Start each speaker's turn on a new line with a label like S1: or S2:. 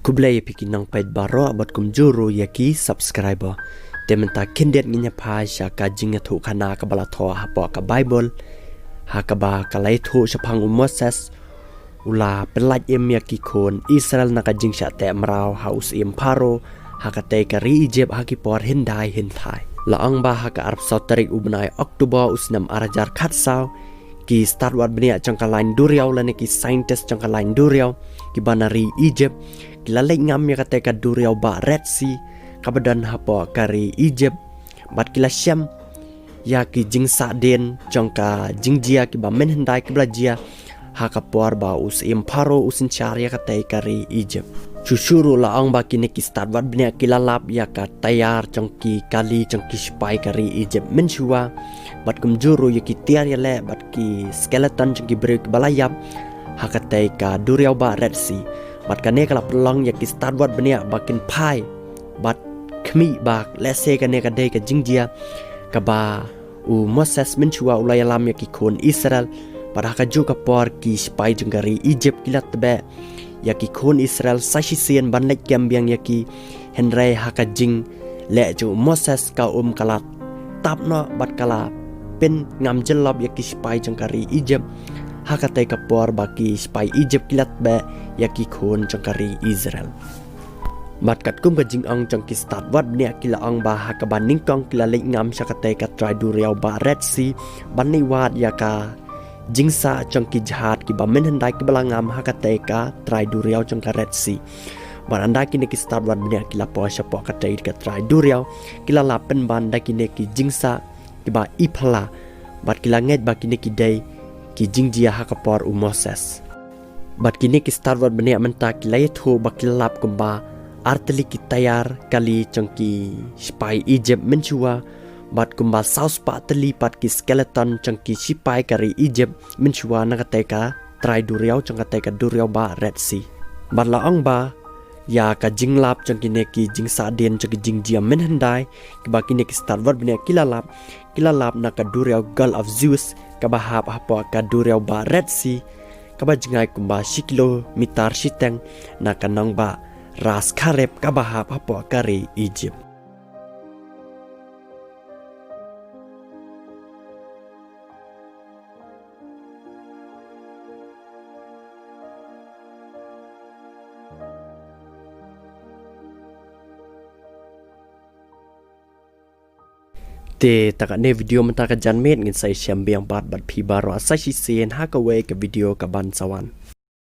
S1: kublai pikinang paid baro abot kumjuru yaki subscriber tementa kindet nginya pa syaka jinga thu khana ka bala tho hapo ka bible hakaba kalai thu shapang Moses ula pelaj em yaki khun Israel naka jing sha te mrau haus im paro hakate ka ri Ijip haki por hindai hinthai la ang ba haka arab sautarik ubnai Oktober usnam arajar khatsau ki stad wadbniah changkalain Tauriel lane ki scientist changkalain Tauriel ki banari Ijip ki lalai ngam ya kate ka Tauriel ba Red Sea kabadan hapo kari Ijip bat kila syam ya ki jing sa den changka jingjia ki ba men hendai ki blajia haka por ba us imparo usin chariot kate kari Ijip Chushuru la ang ba kini ki stad wadbniah ki lalap ya ka tayar changki kali changki spy kari Ijip menshua bat kumjuru yaki Tauriel le bat ki skeleton changki break balayap hakate ka Tauriel ba Red Sea bat kane kala pelong yaki stad wadbniah bakin pai bat khmi bak lese kane ka dei ka jingjia ka ba u Moses menshua ulayalam yaki khun Israel pada ka ju ka por ki spy jengari Ijip kilat be yaki khun Israel sashisien ban lek gambiang yaki henry haka jing le ju Moses ka kala tap no bat kala pen ngam jelab yaki spy jengkari Ijip hakate ka por baki spy Ijip kilat be yaki khun jengkari Israel bat kat kum ka jing ang jengki stad wadbniah kila ang ba haka ban ningkong kila lek ngam sakate ka Tauriel ba Red Sea ban ni wat yaka jingsa changki jahat ki bamen hendai ki balangam hakate ka Tauriel changka Red Sea baranda ki neki stad wadbniah kila po shapo ka Tauriel kila lapen banda ki neki jingsa ki ba iphala bat kila nget ba ki neki dei ki jingjia hakapor u Moses bat ki neki stad wadbniah menta kila yethu ba kila lap kumba arteli ki tayar kali changki spy Ijip menchua bat kumba saus pa teli pat ki skeleton changki sipai kari Ijip menchua nakate ka Tauriel changkate ka Tauriel ba Red Sea bat laong ba ya ka jinglap changki neki jing sa den changki jing jia men hendai ki ba ki neki stad wadbniah kilalap na ka Tauriel Gulf of Zeus ka ba hap hapo ka Tauriel ba Red Sea ka ba jingai kumba 10 kilometer siteng na ka nong ba ras karep ka ba hap hapo kari Ijip te takane video mentaka janmet ngin sai syam biang bat bat phi baro asai sien hakawe ke video ka ban sawan